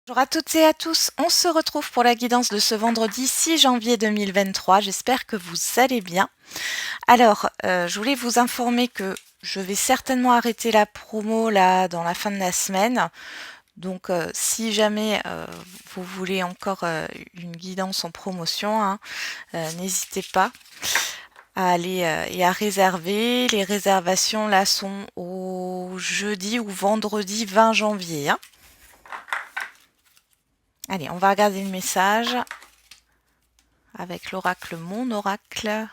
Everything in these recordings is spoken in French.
Bonjour à toutes et à tous, on se retrouve pour la guidance de ce vendredi 6 janvier 2023, j'espère que vous allez bien. Alors, je voulais vous informer que je vais certainement arrêter la promo là dans la fin de la semaine. Donc si jamais vous voulez encore une guidance en promotion, hein, n'hésitez pas à aller et à réserver. Les réservations là sont au jeudi ou vendredi 20 janvier. Hein. Allez, on va regarder le message avec l'oracle, mon oracle.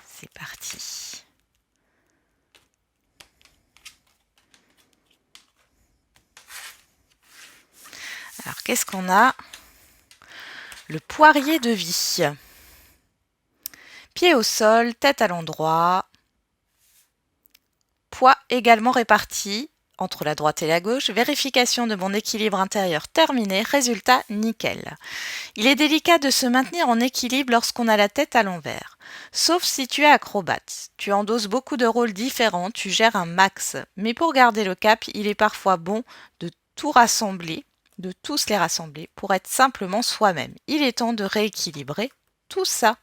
C'est parti. Alors, qu'est-ce qu'on a? Le poirier de vie. Pied au sol, tête à l'endroit. Poids également réparti entre la droite et la gauche. Vérification de mon équilibre intérieur terminé. Résultat, nickel. Il est délicat de se maintenir en équilibre lorsqu'on a la tête à l'envers. Sauf si tu es acrobate. Tu endosses beaucoup de rôles différents, tu gères un max. Mais pour garder le cap, il est parfois bon de tout rassembler, de tous les rassembler, pour être simplement soi-même. Il est temps de rééquilibrer tout ça.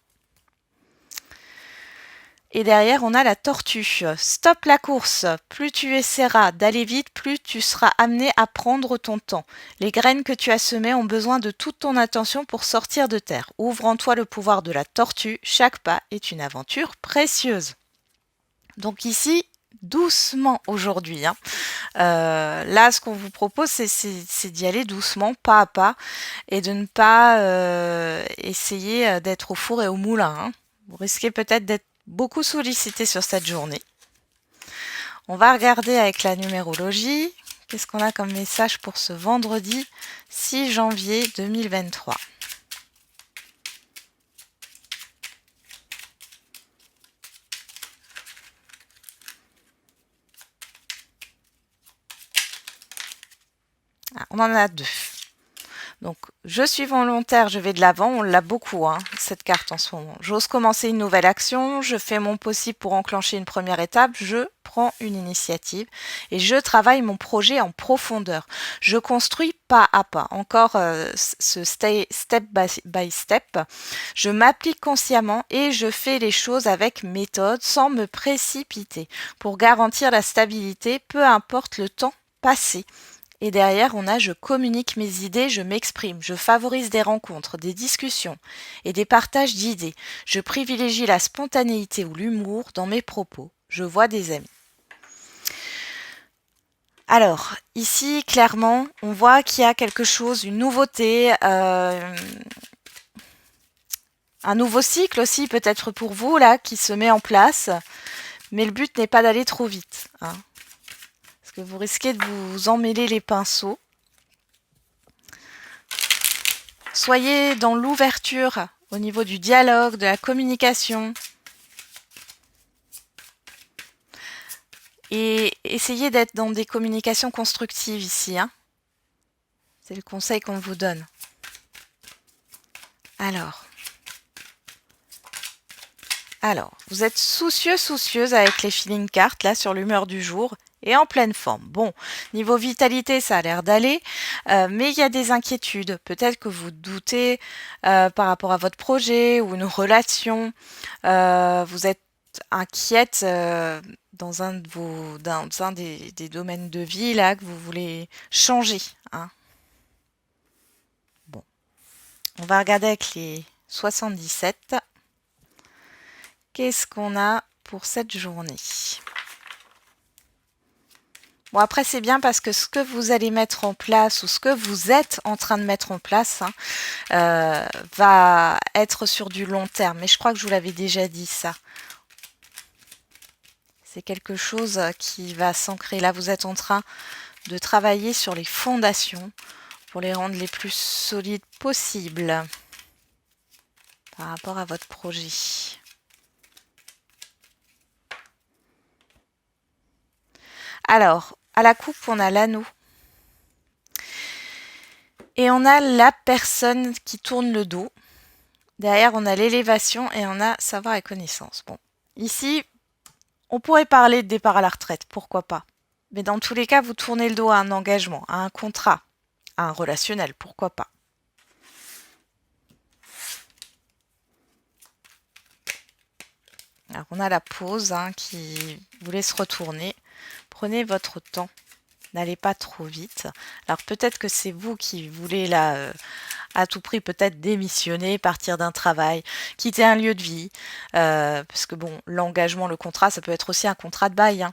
Et derrière, on a la tortue. Stop la course. Plus tu essaieras d'aller vite, plus tu seras amené à prendre ton temps. Les graines que tu as semées ont besoin de toute ton attention pour sortir de terre. Ouvre en toi le pouvoir de la tortue. Chaque pas est une aventure précieuse. Donc ici, doucement aujourd'hui. Hein. Là, ce qu'on vous propose, c'est d'y aller doucement, pas à pas, et de ne pas essayer d'être au four et au moulin. Hein. Vous risquez peut-être d'être beaucoup sollicité sur cette journée. On va regarder avec la numérologie. Qu'est-ce qu'on a comme message pour ce vendredi 6 janvier 2023? Ah, on en a deux. Donc, je suis volontaire, je vais de l'avant. On l'a beaucoup, hein, cette carte en ce moment. J'ose commencer une nouvelle action, je fais mon possible pour enclencher une première étape, je prends une initiative et je travaille mon projet en profondeur. Je construis pas à pas. Encore ce step by step. Je m'applique consciemment et je fais les choses avec méthode sans me précipiter pour garantir la stabilité, peu importe le temps passé. Et derrière, on a je communique mes idées, je m'exprime, je favorise des rencontres, des discussions et des partages d'idées. Je privilégie la spontanéité ou l'humour dans mes propos. Je vois des amis. Alors, ici, clairement, on voit qu'il y a quelque chose, une nouveauté, un nouveau cycle aussi peut-être pour vous, là, qui se met en place. Mais le but n'est pas d'aller trop vite. Hein. Parce que vous risquez de vous emmêler les pinceaux. Soyez dans l'ouverture au niveau du dialogue, de la communication. Et essayez d'être dans des communications constructives ici. Hein. C'est le conseil qu'on vous donne. Alors, vous êtes soucieuse avec les feeling cards là sur l'humeur du jour et en pleine forme. Bon, niveau vitalité, ça a l'air d'aller, mais il y a des inquiétudes. Peut-être que vous doutez par rapport à votre projet ou une relation. Vous êtes inquiète dans un de dans un des domaines de vie là que vous voulez changer. Hein. Bon, on va regarder avec les 77. Qu'est-ce qu'on a pour cette journée? Bon, après, c'est bien parce que ce que vous allez mettre en place ou ce que vous êtes en train de mettre en place va être sur du long terme. Mais je crois que je vous l'avais déjà dit ça. C'est quelque chose qui va s'ancrer. Là, vous êtes en train de travailler sur les fondations pour les rendre les plus solides possibles par rapport à votre projet. Alors, à la coupe, on a l'anneau. Et on a la personne qui tourne le dos. Derrière, on a l'élévation et on a savoir et connaissance. Bon, ici, On pourrait parler de départ à la retraite, pourquoi pas. Mais dans tous les cas, vous tournez le dos à un engagement, à un contrat, à un relationnel, pourquoi pas. Alors, on a la pause qui vous laisse retourner. Prenez votre temps. N'allez pas trop vite. Alors peut-être que c'est vous qui voulez là à tout prix peut-être démissionner, partir d'un travail, quitter un lieu de vie, parce que bon, l'engagement, le contrat, ça peut être aussi un contrat de bail,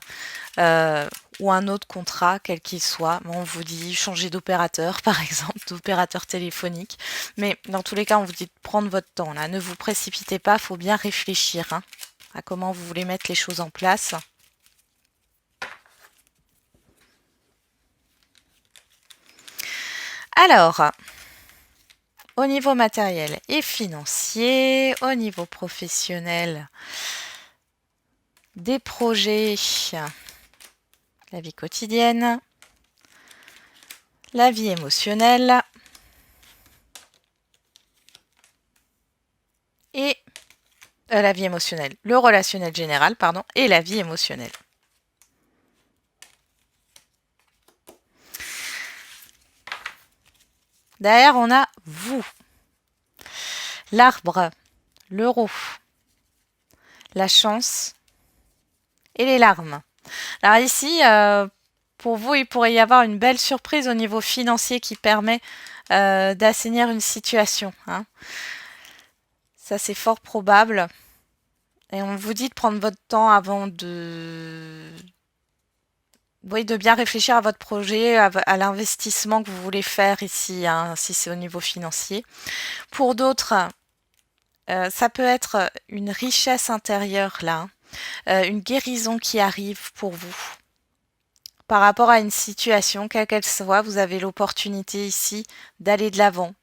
ou un autre contrat, quel qu'il soit. On vous dit changer d'opérateur, par exemple, d'opérateur téléphonique. Mais dans tous les cas, on vous dit de prendre votre temps. Là, ne vous précipitez pas, il faut bien réfléchir à comment vous voulez mettre les choses en place. Alors, au niveau matériel et financier, au niveau professionnel, des projets, la vie quotidienne, la vie émotionnelle et la vie émotionnelle, le relationnel général, pardon, et la vie émotionnelle. Derrière, on a vous, l'arbre, l'euro, la chance et les larmes. Alors ici, pour vous, il pourrait y avoir une belle surprise au niveau financier qui permet d'assainir une situation. Ça, c'est fort probable. Et on vous dit de prendre votre temps avant de... Oui, de bien réfléchir à votre projet, à l'investissement que vous voulez faire ici, si c'est au niveau financier. Pour d'autres, ça peut être une richesse intérieure là, une guérison qui arrive pour vous. Par rapport à une situation, quelle qu'elle soit, vous avez l'opportunité ici d'aller de l'avant.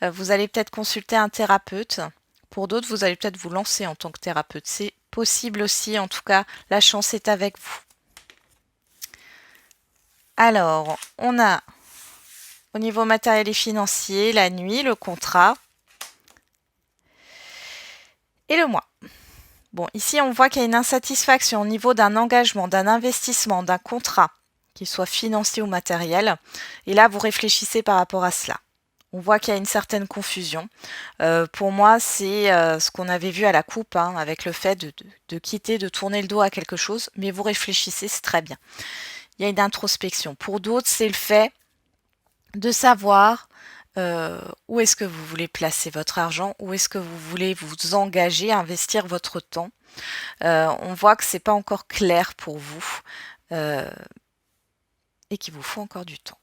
Vous allez peut-être consulter un thérapeute. Pour d'autres, vous allez peut-être vous lancer en tant que thérapeute. C'est possible aussi, en tout cas, la chance est avec vous. Alors, on a au niveau matériel et financier, la nuit, le contrat et le mois. Bon, ici, on voit qu'il y a une insatisfaction au niveau d'un engagement, d'un investissement, d'un contrat, qu'il soit financier ou matériel. Et là, vous réfléchissez par rapport à cela. On voit qu'il y a une certaine confusion. Pour moi, c'est ce qu'on avait vu à la coupe, avec le fait de quitter, de tourner le dos à quelque chose. Mais vous réfléchissez, c'est très bien. Il y a une introspection. Pour d'autres, c'est le fait de savoir où est-ce que vous voulez placer votre argent, où est-ce que vous voulez vous engager, investir votre temps. On voit que c'est pas encore clair pour vous et qu'il vous faut encore du temps.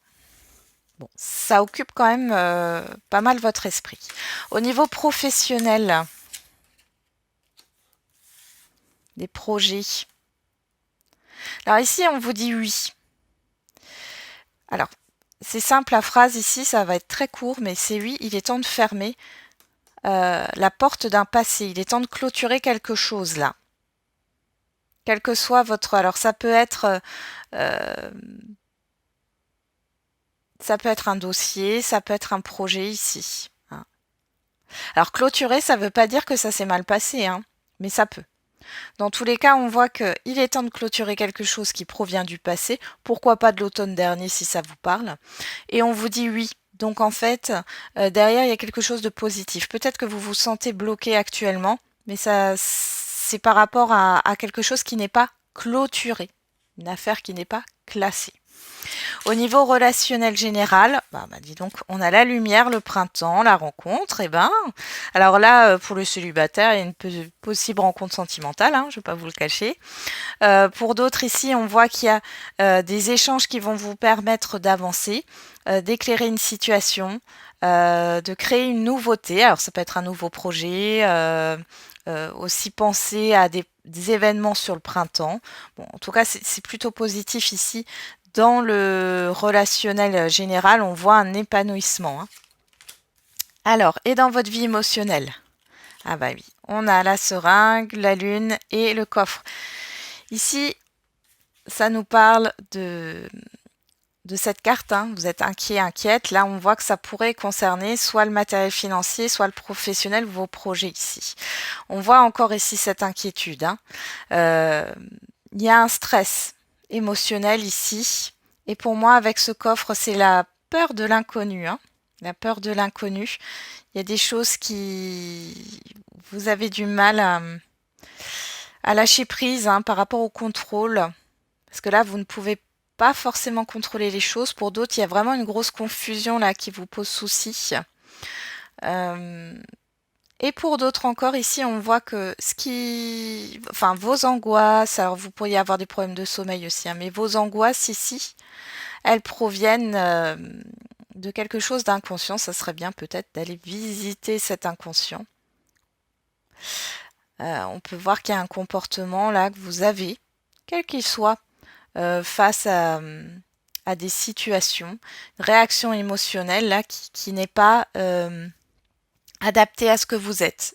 Bon, ça occupe quand même pas mal votre esprit. Au niveau professionnel, des projets. Alors ici, on vous dit oui. Alors, c'est simple, la phrase ici, ça va être très court, mais c'est oui, il est temps de fermer la porte d'un passé. Il est temps de clôturer quelque chose là. Quel que soit votre... Alors, ça peut être un dossier, ça peut être un projet ici. Alors, clôturer, ça ne veut pas dire que ça s'est mal passé, mais ça peut. Dans tous les cas, on voit qu'il est temps de clôturer quelque chose qui provient du passé. Pourquoi pas de l'automne dernier si ça vous parle. Et on vous dit oui. Donc en fait, derrière, il y a quelque chose de positif. Peut-être que vous vous sentez bloqué actuellement, mais ça, c'est par rapport à quelque chose qui n'est pas clôturé. Une affaire qui n'est pas classée. Au niveau relationnel général, dis donc, on a la lumière, le printemps, la rencontre, alors là, pour le célibataire, il y a une possible rencontre sentimentale, je ne vais pas vous le cacher. Pour d'autres ici, on voit qu'il y a des échanges qui vont vous permettre d'avancer, d'éclairer une situation, de créer une nouveauté. Alors ça peut être un nouveau projet, aussi penser à des événements sur le printemps. Bon, en tout cas, c'est plutôt positif ici. Dans le relationnel général, on voit un épanouissement. Alors, et dans votre vie émotionnelle? Ah bah oui, on a la seringue, la lune et le coffre. Ici, ça nous parle de de cette carte, hein. Vous êtes inquiet, inquiète. Là, on voit que ça pourrait concerner soit le matériel financier, soit le professionnel, vos projets ici. On voit encore ici cette inquiétude, hein. Il y a un stress émotionnel ici. Et pour moi, avec ce coffre, c'est la peur de l'inconnu, hein. La peur de l'inconnu. Il y a des choses qui... Vous avez du mal à lâcher prise, hein, par rapport au contrôle. Parce que là, vous ne pouvez pas forcément contrôler les choses. Pour d'autres, il y a vraiment une grosse confusion là qui vous pose souci. Et pour d'autres encore, ici, on voit que enfin, vos angoisses, alors vous pourriez avoir des problèmes de sommeil aussi, hein, mais vos angoisses ici, elles proviennent de quelque chose d'inconscient. Ça serait bien peut-être d'aller visiter cet inconscient. On peut voir qu'il y a un comportement là que vous avez, quel qu'il soit, face à des situations, une réaction émotionnelle là qui n'est pas adaptée à ce que vous êtes.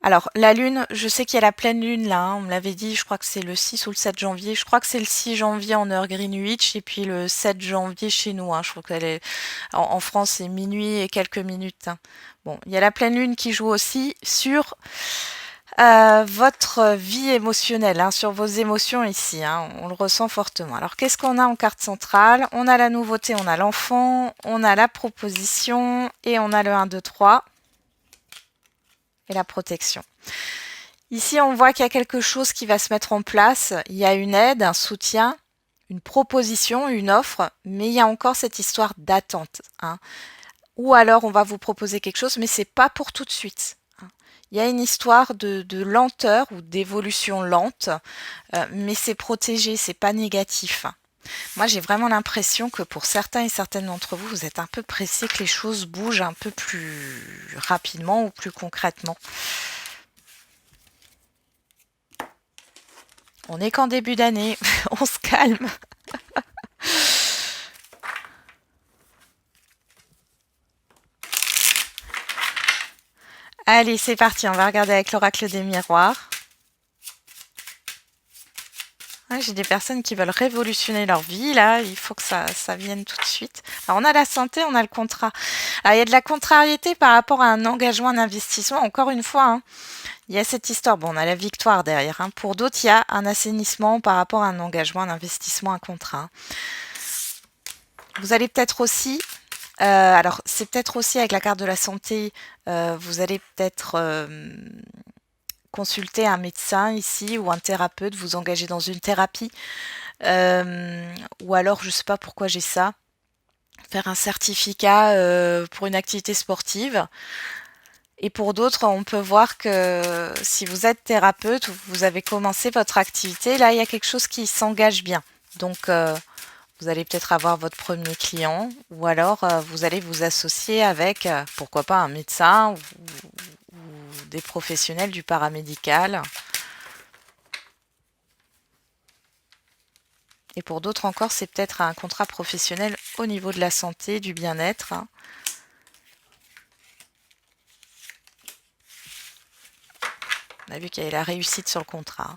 Alors, la lune, je sais qu'il y a la pleine lune là, hein, on me l'avait dit, je crois que c'est le 6 ou le 7 janvier. Je crois que c'est le 6 janvier en heure Greenwich et puis le 7 janvier chez nous. Hein, je crois qu'elle est en France, c'est minuit et quelques minutes. Hein. Bon, il y a la pleine lune qui joue aussi sur votre vie émotionnelle, hein, sur vos émotions ici. Hein, on le ressent fortement. Alors, qu'est-ce qu'on a en carte centrale? On a la nouveauté, on a l'enfant, on a la proposition et on a le 1, 2, 3. Et la protection. Ici, on voit qu'il y a quelque chose qui va se mettre en place. Il y a une aide, un soutien, une proposition, une offre, mais il y a encore cette histoire d'attente. Hein. Ou alors, on va vous proposer quelque chose, mais c'est pas pour tout de suite. Hein. Il y a une histoire de lenteur ou d'évolution lente, mais c'est protégé, c'est pas négatif. Moi, j'ai vraiment l'impression que pour certains et certaines d'entre vous, vous êtes un peu pressés que les choses bougent un peu plus rapidement ou plus concrètement. On n'est qu'en début d'année, on se calme. Allez, c'est parti, on va regarder avec l'oracle des miroirs. J'ai des personnes qui veulent révolutionner leur vie, là, il faut que ça vienne tout de suite. Alors, on a la santé, on a le contrat. Alors, il y a de la contrariété par rapport à un engagement, un investissement. Encore une fois, hein, il y a cette histoire. Bon, on a la victoire derrière. Hein. Pour d'autres, il y a un assainissement par rapport à un engagement, un investissement, un contrat. Hein. Vous allez peut-être aussi... alors, c'est peut-être aussi avec la carte de la santé, vous allez peut-être... consulter un médecin ici ou un thérapeute, vous engager dans une thérapie, ou alors je sais pas pourquoi j'ai ça, faire un certificat pour une activité sportive. Et pour d'autres, on peut voir que si vous êtes thérapeute ou vous avez commencé votre activité, là il y a quelque chose qui s'engage bien. Donc vous allez peut-être avoir votre premier client ou alors vous allez vous associer avec pourquoi pas un médecin ou des professionnels du paramédical. Et pour d'autres encore, c'est peut-être un contrat professionnel au niveau de la santé, du bien-être. On a vu qu'il y avait la réussite sur le contrat.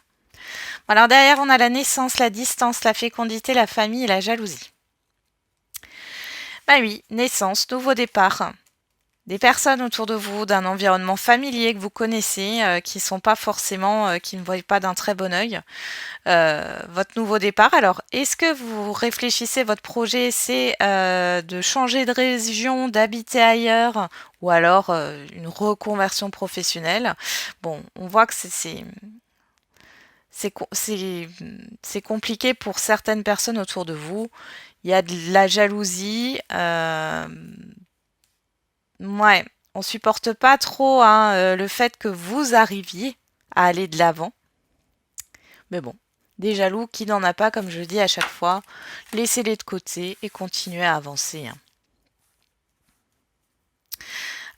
Alors derrière, on a la naissance, la distance, la fécondité, la famille et la jalousie. Ben oui, naissance, nouveau départ. Des personnes autour de vous, d'un environnement familier que vous connaissez, qui sont pas forcément, qui ne voient pas d'un très bon œil votre nouveau départ. Alors, est-ce que vous réfléchissez, votre projet, c'est de changer de région, d'habiter ailleurs, ou alors une reconversion professionnelle? Bon, on voit que c'est compliqué pour certaines personnes autour de vous. Il y a de la jalousie. Ouais, on supporte pas trop hein, le fait que vous arriviez à aller de l'avant. Mais bon, des jaloux, qui n'en a pas, comme je dis à chaque fois, laissez-les de côté et continuez à avancer. Hein.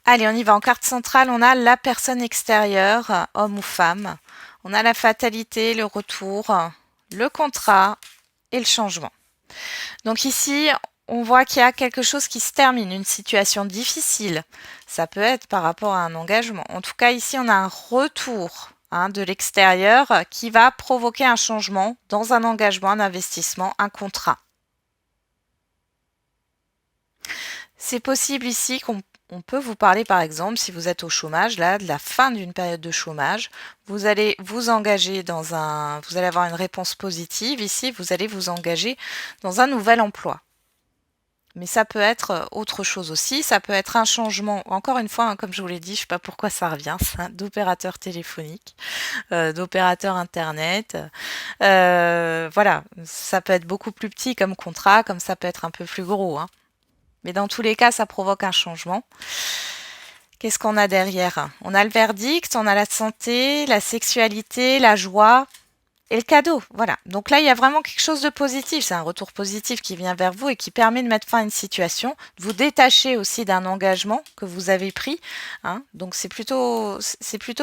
Allez, on y va. En carte centrale, on a la personne extérieure, homme ou femme. On a la fatalité, le retour, le contrat et le changement. Donc ici, on voit qu'il y a quelque chose qui se termine, une situation difficile. Ça peut être par rapport à un engagement. En tout cas, ici, on a un retour hein, de l'extérieur qui va provoquer un changement dans un engagement, un investissement, un contrat. C'est possible ici qu'on peut vous parler, par exemple, si vous êtes au chômage, là, de la fin d'une période de chômage. Vous allez vous engager vous allez avoir une réponse positive. Ici, vous allez vous engager dans un nouvel emploi. Mais ça peut être autre chose aussi. Ça peut être un changement, encore une fois, hein, comme je vous l'ai dit, je ne sais pas pourquoi ça revient, ça, d'opérateur téléphonique, d'opérateur Internet. Voilà, ça peut être beaucoup plus petit comme contrat, comme ça peut être un peu plus gros, hein. Mais dans tous les cas, ça provoque un changement. Qu'est-ce qu'on a derrière? On a le verdict, on a la santé, la sexualité, la joie et le cadeau. Voilà. Donc là, il y a vraiment quelque chose de positif. C'est un retour positif qui vient vers vous et qui permet de mettre fin à une situation, de vous détacher aussi d'un engagement que vous avez pris, hein. Donc c'est plutôt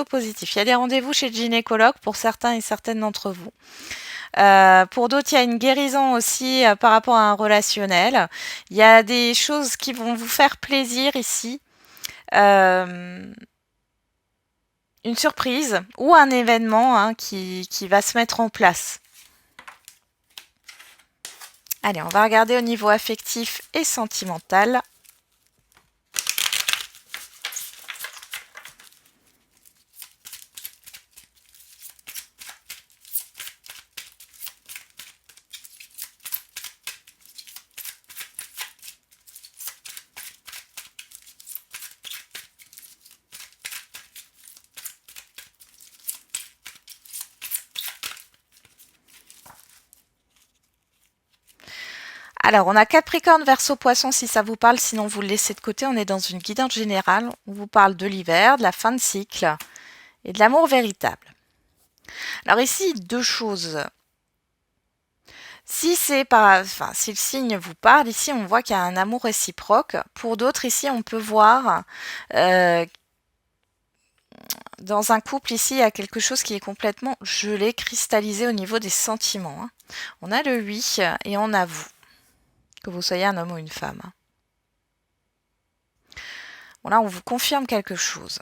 positif. Il y a des rendez-vous chez le gynécologue pour certains et certaines d'entre vous. Pour d'autres, il y a une guérison aussi par rapport à un relationnel. Il y a des choses qui vont vous faire plaisir ici. Une surprise ou un événement, hein, qui va se mettre en place. Allez, on va regarder au niveau affectif et sentimental. Alors, on a Capricorne, Verseau, Poisson si ça vous parle, sinon vous le laissez de côté. On est dans une guidance générale. On vous parle de l'hiver, de la fin de cycle et de l'amour véritable. Alors ici, deux choses. Si si le signe vous parle, ici on voit qu'il y a un amour réciproque. Pour d'autres, ici on peut voir dans un couple, ici il y a quelque chose qui est complètement gelé, cristallisé au niveau des sentiments, hein. On a le oui et on a vous. Que vous soyez un homme ou une femme. Bon, là, on vous confirme quelque chose.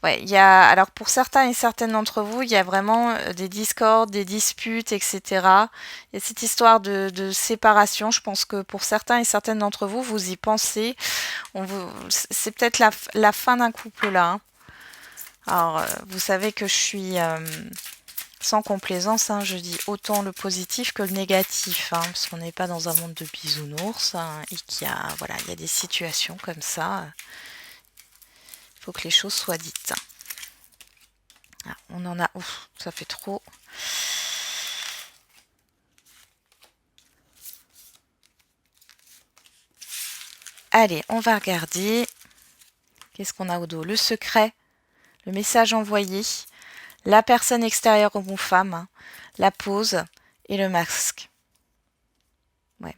Ouais, alors pour certains et certaines d'entre vous, il y a vraiment des discordes, des disputes, etc. Il y a cette histoire de séparation. Je pense que pour certains et certaines d'entre vous, vous y pensez. C'est peut-être la fin d'un couple là, hein. Alors, vous savez que je suis sans complaisance, hein, je dis autant le positif que le négatif, hein, parce qu'on n'est pas dans un monde de bisounours, hein, et qu'il y a, voilà, il y a des situations comme ça. Il faut que les choses soient dites. Ah, on en a... Ouf, ça fait trop. Allez, on va regarder. Qu'est-ce qu'on a au dos? Le secret, le message envoyé, la personne extérieure homme ou femme, hein, la pause et le masque. Ouais.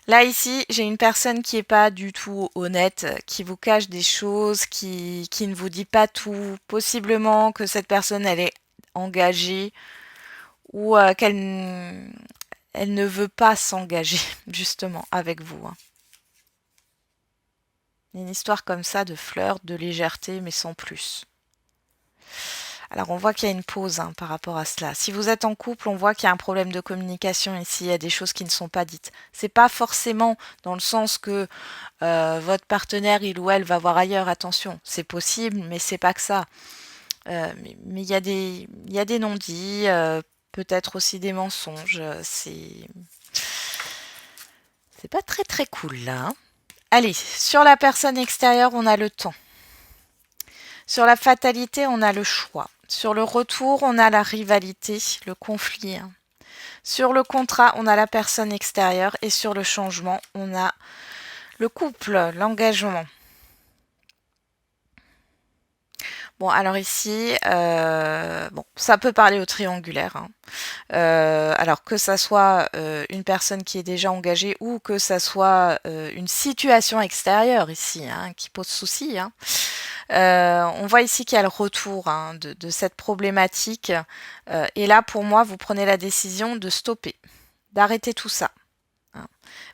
Là, ici, j'ai une personne qui n'est pas du tout honnête, qui vous cache des choses, qui ne vous dit pas tout. Possiblement que cette personne, elle est engagée ou qu'elle elle ne veut pas s'engager, justement, avec vous, hein. Une histoire comme ça de flirt, de légèreté, mais sans plus. Alors on voit qu'il y a une pause, hein, par rapport à cela. Si vous êtes en couple, on voit qu'il y a un problème de communication ici, il y a des choses qui ne sont pas dites. C'est pas forcément dans le sens que votre partenaire, il ou elle, va voir ailleurs, attention, c'est possible, mais c'est pas que ça. Mais il y a des non-dits, peut-être aussi des mensonges, c'est pas très très cool là, hein. Allez, sur la personne extérieure, on a le temps. Sur la fatalité, on a le choix. Sur le retour, on a la rivalité, le conflit, hein. Sur le contrat, on a la personne extérieure. Et sur le changement, on a le couple, l'engagement. Bon, alors ici, bon, ça peut parler au triangulaire, hein. Alors que ça soit une personne qui est déjà engagée ou que ça soit une situation extérieure ici, hein, qui pose souci, hein. On voit ici qu'il y a le retour, hein, de cette problématique. Et là, pour moi, vous prenez la décision de stopper, d'arrêter tout ça, hein.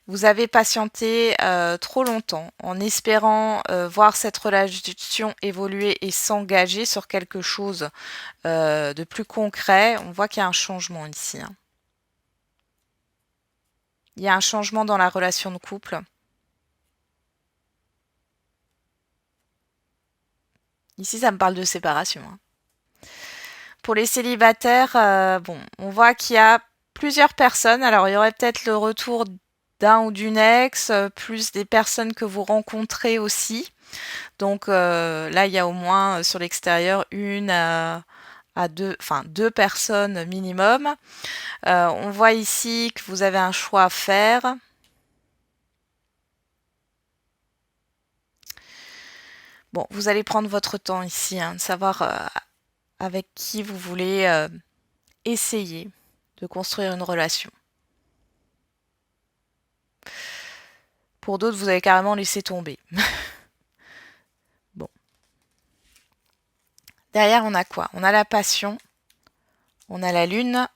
Vous avez patienté trop longtemps en espérant voir cette relation évoluer et s'engager sur quelque chose de plus concret. On voit qu'il y a un changement ici, hein. Il y a un changement dans la relation de couple. Ici, ça me parle de séparation, hein. Pour les célibataires, bon, on voit qu'il y a plusieurs personnes. Alors, il y aurait peut-être le retour d'un ou d'une ex, plus des personnes que vous rencontrez aussi. Donc là, il y a au moins sur l'extérieur une à deux, enfin 2 personnes minimum. On voit ici que vous avez un choix à faire. Bon, vous allez prendre votre temps ici, hein, de savoir avec qui vous voulez essayer de construire une relation. Pour d'autres, vous avez carrément laissé tomber. Bon. Derrière, on a quoi? On a la passion, on a la lune,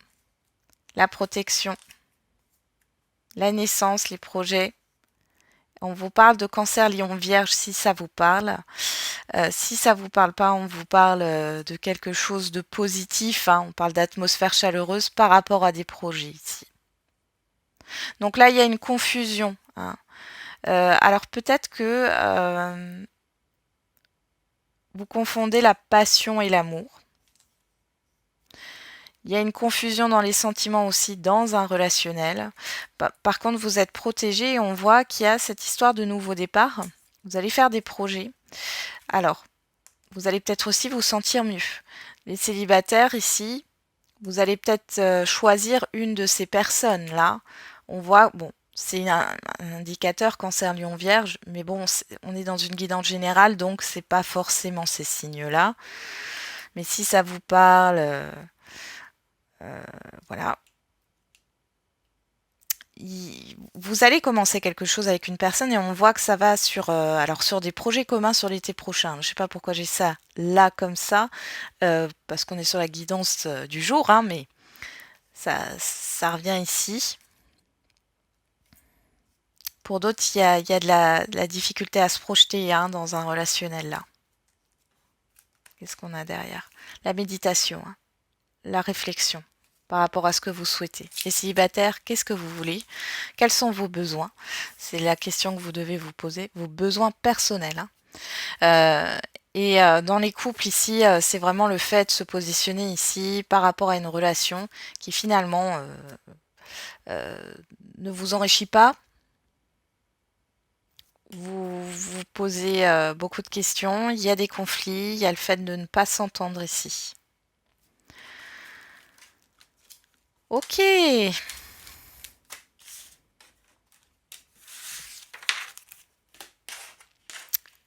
la protection, la naissance, les projets. On vous parle de Cancer, Lion, Vierge si ça vous parle. Si ça vous parle pas, on vous parle de quelque chose de positif, hein. On parle d'atmosphère chaleureuse par rapport à des projets ici. Donc là, il y a une confusion, hein. Alors peut-être que vous confondez la passion et l'amour. Il y a une confusion dans les sentiments aussi dans un relationnel. Par contre, vous êtes protégé et on voit qu'il y a cette histoire de nouveau départ. Vous allez faire des projets. Alors, vous allez peut-être aussi vous sentir mieux. Les célibataires ici, vous allez peut-être choisir une de ces personnes-là. On voit, bon, c'est un indicateur Cancer, Lion, Vierge, mais bon, on est dans une guidance générale, donc c'est pas forcément ces signes-là. Mais si ça vous parle, voilà. Vous allez commencer quelque chose avec une personne et on voit que ça va sur, alors sur des projets communs sur l'été prochain. Je sais pas pourquoi j'ai ça là comme ça, parce qu'on est sur la guidance du jour, hein, mais ça revient ici. Pour d'autres, il y a de la difficulté à se projeter, hein, dans un relationnel là. Qu'est-ce qu'on a derrière? La méditation, hein, la réflexion par rapport à ce que vous souhaitez. Les célibataires, qu'est-ce que vous voulez? Quels sont vos besoins? C'est la question que vous devez vous poser, vos besoins personnels, hein. Dans les couples ici, c'est vraiment le fait de se positionner ici par rapport à une relation qui finalement ne vous enrichit pas. Vous vous posez beaucoup de questions, il y a des conflits, il y a le fait de ne pas s'entendre ici. Ok.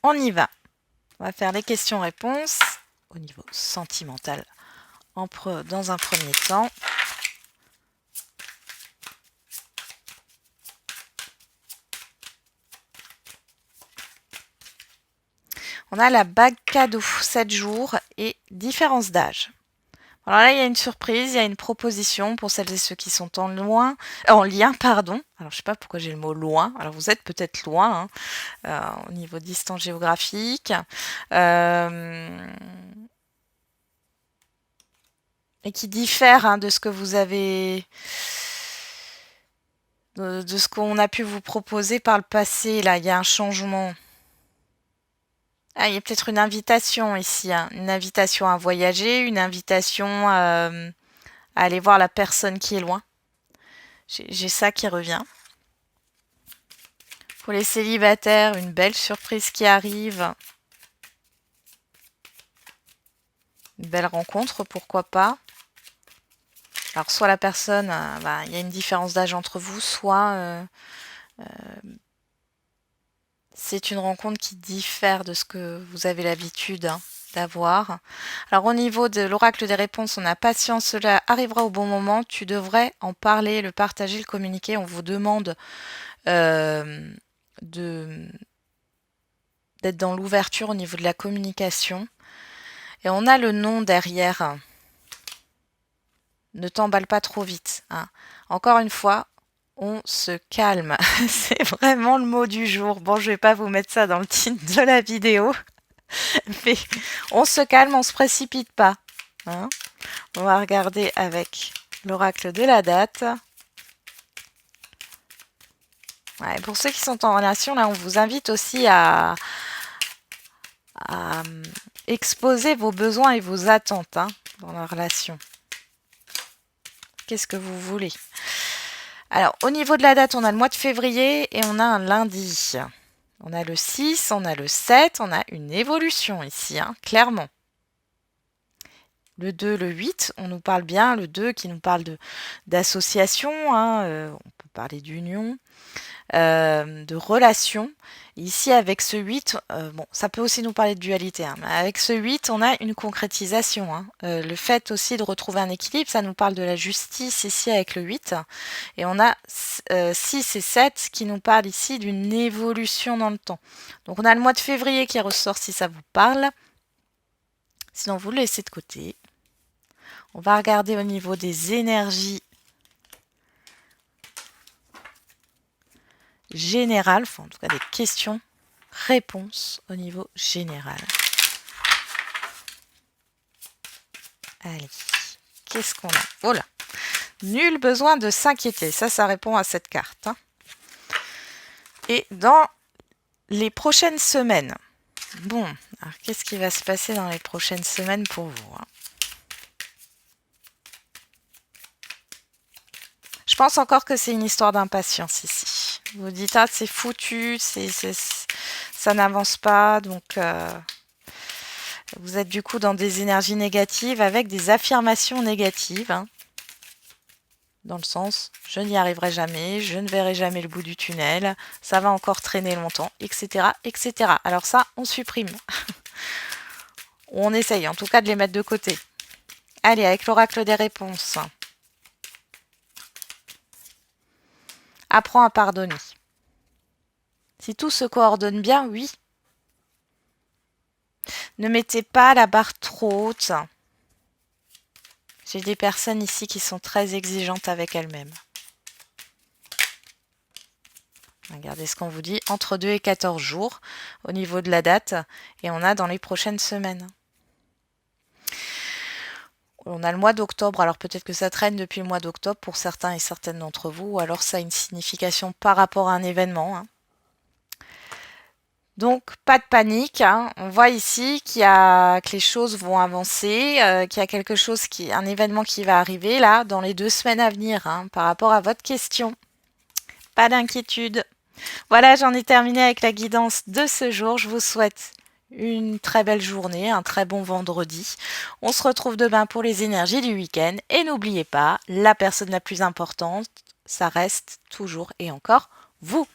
On y va. On va faire les questions-réponses au niveau sentimental dans un premier temps. On a la bague cadeau, 7 jours et différence d'âge. Alors là, il y a une surprise, il y a une proposition pour celles et ceux qui sont en lien, pardon. Alors je sais pas pourquoi j'ai le mot loin. Alors vous êtes peut-être loin, hein, au niveau de distance géographique. Et qui diffère, hein, de ce que vous avez, de ce qu'on a pu vous proposer par le passé. Là, il y a un changement. Ah, il y a peut-être une invitation ici, hein, une invitation à voyager, une invitation à aller voir la personne qui est loin. J'ai ça qui revient. Pour les célibataires, une belle surprise qui arrive. Une belle rencontre, pourquoi pas. Alors, soit la personne, il y a une différence d'âge entre vous, soit c'est une rencontre qui diffère de ce que vous avez l'habitude, hein, d'avoir. Alors, au niveau de l'oracle des réponses, on a patience, cela arrivera au bon moment. Tu devrais en parler, le partager, le communiquer. On vous demande d'être dans l'ouverture au niveau de la communication. Et on a le nom derrière. Ne t'emballe pas trop vite, hein. Encore une fois, On se calme. C'est vraiment le mot du jour. Bon, je vais pas vous mettre ça dans le titre de la vidéo. Mais on se calme, on se précipite pas. Hein, on va regarder avec l'oracle de la date. Ouais, pour ceux qui sont en relation, là, on vous invite aussi à exposer vos besoins et vos attentes dans la relation. Qu'est-ce que vous voulez? Alors, au niveau de la date, on a le mois de février et on a un lundi. On a le 6, on a le 7, on a une évolution ici, clairement. Le 2, le 8, on nous parle bien, le 2 qui nous parle d'association, on peut parler d'union, de relation. Ici, avec ce 8, bon, ça peut aussi nous parler de dualité, mais avec ce 8, on a une concrétisation. Le fait aussi de retrouver un équilibre, ça nous parle de la justice ici avec le 8. Et on a 6 et 7 qui nous parlent ici d'une évolution dans le temps. Donc on a le mois de février qui ressort si ça vous parle. Sinon, vous le laissez de côté. On va regarder au niveau des énergies générales, enfin en tout cas des questions-réponses au niveau général. Allez, qu'est-ce qu'on a? Oh là! Nul besoin de s'inquiéter. Ça répond à cette carte. Et dans les prochaines semaines, bon, alors qu'est-ce qui va se passer dans les prochaines semaines pour vous? Je pense encore que c'est une histoire d'impatience ici. Vous dites, c'est foutu, ça n'avance pas, donc vous êtes du coup dans des énergies négatives avec des affirmations négatives. Dans le sens, je n'y arriverai jamais, je ne verrai jamais le bout du tunnel, ça va encore traîner longtemps, etc. etc. Alors ça, on supprime. On essaye en tout cas de les mettre de côté. Allez, avec l'oracle des réponses. Apprends à pardonner. Si tout se coordonne bien, oui. Ne mettez pas la barre trop haute. J'ai des personnes ici qui sont très exigeantes avec elles-mêmes. Regardez ce qu'on vous dit, entre 2 et 14 jours au niveau de la date. Et on a dans les prochaines semaines. On a le mois d'octobre, alors peut-être que ça traîne depuis le mois d'octobre pour certains et certaines d'entre vous, ou alors ça a une signification par rapport à un événement. Donc, pas de panique. On voit ici que les choses vont avancer, qu'il y a quelque chose, un événement qui va arriver là dans les 2 semaines à venir par rapport à votre question. Pas d'inquiétude. Voilà, j'en ai terminé avec la guidance de ce jour. Je vous souhaite une très belle journée, un très bon vendredi. On se retrouve demain pour les énergies du week-end. Et n'oubliez pas, la personne la plus importante, ça reste toujours et encore vous.